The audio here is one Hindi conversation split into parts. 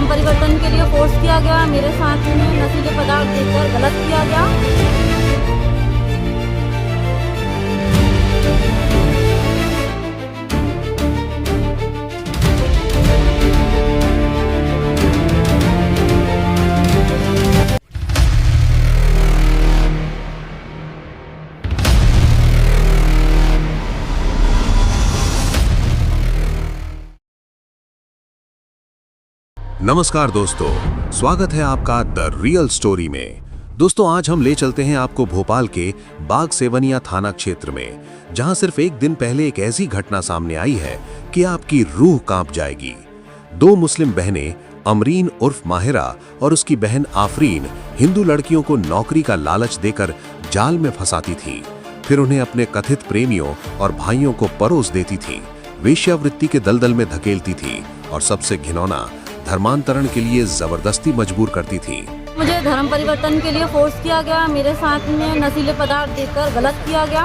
धर्म परिवर्तन के लिए फोर्स किया गया। मेरे साथ में नशीले पदार्थ देकर गलत किया गया। नमस्कार दोस्तों, स्वागत है आपका द रियल स्टोरी में। दोस्तों, आज हम ले चलते हैं आपको भोपाल के बाग सेवनिया थाना क्षेत्र में, जहां सिर्फ एक दिन पहले एक ऐसी घटना सामने आई है कि आपकी रूह कांप जाएगी। दो मुस्लिम बहनें अमरीन उर्फ माहिरा और उसकी बहन आफरीन हिंदू लड़कियों को नौकरी का लालच देकर जाल में फंसाती थीं, फिर उन्हें अपने कथित प्रेमियों और भाइयों को परोस देती थीं, वेश्यावृत्ति के दलदल में धकेलती थीं और सबसे घिनौना धर्मांतरण के लिए जबरदस्ती मजबूर करती थी। मुझे धर्म परिवर्तन के लिए फोर्स किया गया। मेरे साथ में नशीले पदार्थ देकर गलत किया गया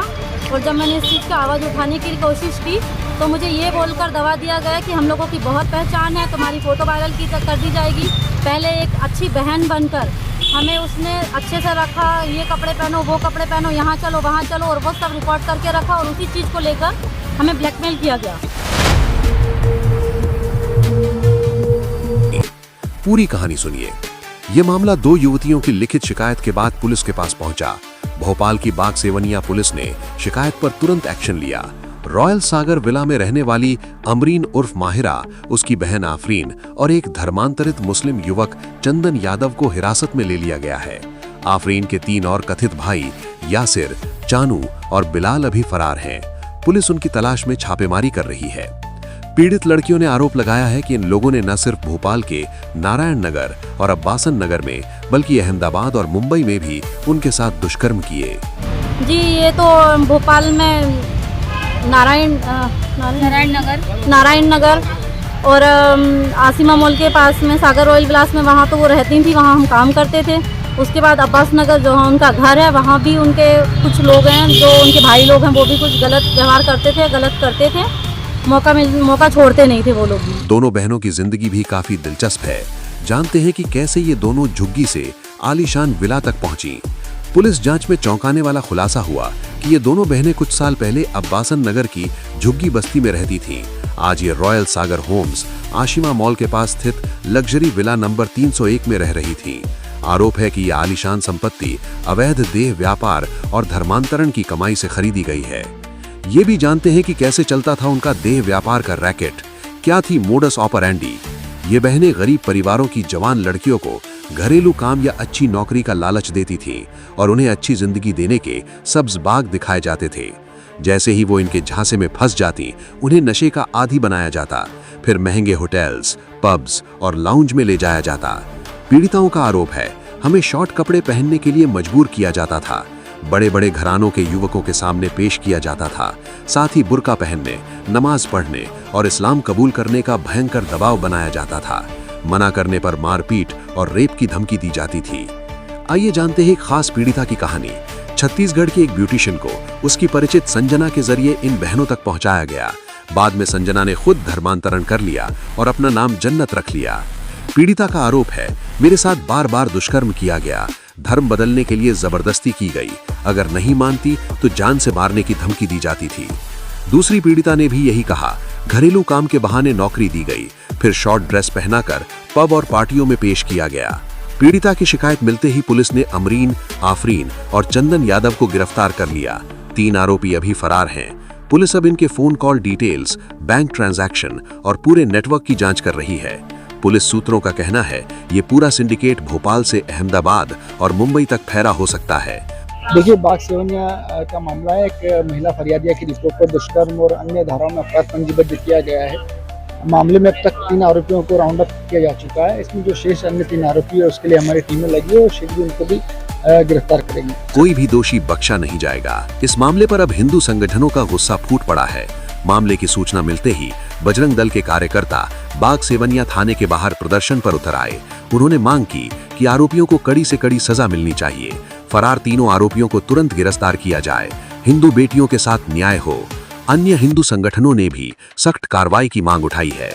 और जब मैंने इस चीज़ की आवाज़ उठाने की कोशिश की तो मुझे ये बोलकर दबा दिया गया कि हम लोगों की बहुत पहचान है, तुम्हारी फ़ोटो वायरल कर दी जाएगी। पहले एक अच्छी बहन बनकर हमें उसने अच्छे से रखा, ये कपड़े पहनो, वो कपड़े पहनो, यहाँ चलो, वहाँ चलो, और वो सब रिकॉर्ड करके रखा और उसी चीज़ को लेकर हमें ब्लैकमेल किया गया। पूरी कहानी सुनिए। यह मामला दो युवतियों की लिखित शिकायत के बाद पुलिस के पास पहुंचा। भोपाल की बाग सेवनिया पुलिस ने शिकायत पर तुरंत एक्शन लिया। रॉयल सागर विला में रहने वाली अमरीन उर्फ माहिरा, उसकी बहन आफरीन और एक धर्मांतरित मुस्लिम युवक चंदन यादव को हिरासत में ले लिया गया है। आफरीन के 3 और कथित भाई यासिर, चानू और बिलाल अभी फरार हैं। पुलिस उनकी तलाश में छापेमारी कर रही है। पीड़ित लड़कियों ने आरोप लगाया है कि इन लोगों ने न सिर्फ भोपाल के नारायण नगर और अब्बासन नगर में बल्कि अहमदाबाद और मुंबई में भी उनके साथ दुष्कर्म किए। जी, ये तो भोपाल में नारायण नगर और आसिमा मॉल के पास में सागर रॉयल विलास में, वहाँ तो वो रहती थी, वहाँ हम काम करते थे। उसके बाद अब्बास नगर जो उनका घर है, वहाँ भी उनके कुछ लोग हैं, जो उनके भाई लोग हैं, वो भी कुछ गलत व्यवहार करते थे, गलत करते थे। मौका छोड़ते नहीं थे वो लोग भी। दोनों बहनों की जिंदगी भी काफी दिलचस्प है। जानते हैं कि कैसे ये दोनों झुग्गी से आलीशान विला तक पहुंची। पुलिस जांच में चौंकाने वाला खुलासा हुआ कि ये दोनों बहनें कुछ साल पहले अब्बासन नगर की झुग्गी बस्ती में रहती थीं। आज ये रॉयल सागर होम्स आशिमा मॉल के पास स्थित लग्जरी विला नंबर 301 में रह रही थी। आरोप है कि ये आलीशान संपत्ति अवैध देह व्यापार और धर्मांतरण की कमाई से खरीदी गई है। ये भी जानते हैं कि कैसे चलता था उनका देह व्यापार का रैकेट, क्या थी मोडस ऑपरेंडी। ये बहनें गरीब परिवारों की जवान लड़कियों को घरेलू काम या अच्छी नौकरी का लालच देती थीं और उन्हें अच्छी जिंदगी देने के सब्ज बाग दिखाए जाते थे। जैसे ही वो इनके झांसे में फंस जाती, उन्हें नशे का आदी बनाया जाता, फिर महंगे होटल्स, पब्स और लाउंज में ले जाया जाता। पीड़िताओं का आरोप है, हमें शॉर्ट कपड़े पहनने के लिए मजबूर किया जाता था, बड़े बड़े घरानों के युवकों के सामने पेश किया जाता था, साथ ही बुर्का पहनने, नमाज पढ़ने और इस्लाम कबूल करने का भयंकर दबाव बनाया जाता था। मना करने पर मारपीट और रेप की धमकी दी जाती थी। आइए जानते हैं एक खास पीड़िता की कहानी। छत्तीसगढ़ की एक ब्यूटिशियन को उसकी परिचित संजना के जरिए इन बहनों तक पहुंचाया गया। बाद में संजना ने खुद धर्मांतरण कर लिया और अपना नाम जन्नत रख लिया। पीड़िता का आरोप है, मेरे साथ बार बार दुष्कर्म किया गया, धर्म बदलने के लिए जबरदस्ती की गई, अगर नहीं मानती तो जान से मारने की धमकी दी जाती थी। दूसरी पीड़िता ने भी यही कहा, घरेलू काम के बहाने नौकरी दी गई, फिर शॉर्ट ड्रेस पहनाकर पब और पार्टियों में पेश किया गया। पीड़िता की शिकायत मिलते ही पुलिस ने अमरीन, आफरीन और चंदन यादव को गिरफ्तार कर लिया। 3 आरोपी अभी फरार हैं। पुलिस अब इनके phone call details, bank transaction और पूरे नेटवर्क की जांच कर रही है। पुलिस सूत्रों का कहना है, ये पूरा सिंडिकेट भोपाल से अहमदाबाद और मुंबई तक फैला हो सकता है। देखिए, बाग सेवनिया का मामला है। एक महिला फरियादिया की रिपोर्ट पर दुष्कर्म और अन्य धाराओं में अपराध पंजीबद्ध किया गया है। मामले में अब तक 3 आरोपियों को राउंड अप किया जा चुका है। इसमें जो शेष अन्य 3 आरोपी है, उसके लिए हमारी टीमें लगी है और शीघ्र उनको भी गिरफ्तार करेंगे। कोई भी दोषी बख्शा नहीं जाएगा। इस मामले पर अब हिंदू संगठनों का गुस्सा फूट पड़ा है। मामले की सूचना मिलते ही बजरंग दल के कार्यकर्ता बाग सेवनिया थाने के बाहर प्रदर्शन पर उतर आए। उन्होंने मांग की कि आरोपियों को कड़ी से कड़ी सजा मिलनी चाहिए, फरार तीनों आरोपियों को तुरंत गिरफ्तार किया जाए, हिंदू बेटियों के साथ न्याय हो। अन्य हिंदू संगठनों ने भी सख्त कार्रवाई की मांग उठाई है।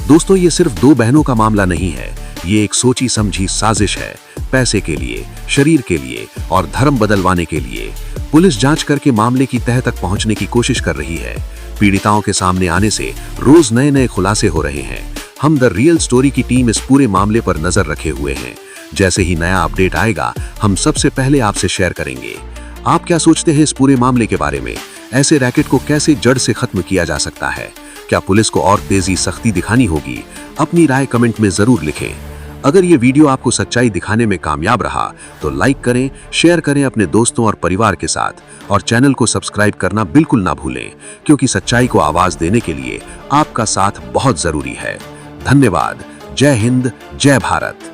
दोस्तों, ये सिर्फ 2 बहनों का मामला नहीं है, ये एक सोची समझी साजिश है, पैसे के लिए, शरीर के लिए और धर्म बदलवाने के लिए। पुलिस जांच करके मामले की तह तक पहुंचने की कोशिश कर रही है। पीड़िताओं के सामने आने से रोज नए नए खुलासे हो रहे हैं। हम द रियल स्टोरी की टीम इस पूरे मामले पर नजर रखे हुए हैं। जैसे ही नया अपडेट आएगा, हम सबसे पहले आपसे शेयर करेंगे। आप क्या सोचते हैं इस पूरे मामले के बारे में? ऐसे रैकेट को कैसे जड़ से खत्म किया जा सकता है? क्या पुलिस को और तेजी सख्ती दिखानी होगी? अपनी राय कमेंट में जरूर लिखें। अगर ये वीडियो आपको सच्चाई दिखाने में कामयाब रहा तो लाइक करें, शेयर करें अपने दोस्तों और परिवार के साथ, और चैनल को सब्सक्राइब करना बिल्कुल ना भूलें, क्योंकि सच्चाई को आवाज देने के लिए आपका साथ बहुत जरूरी है। धन्यवाद। जय हिंद, जय भारत।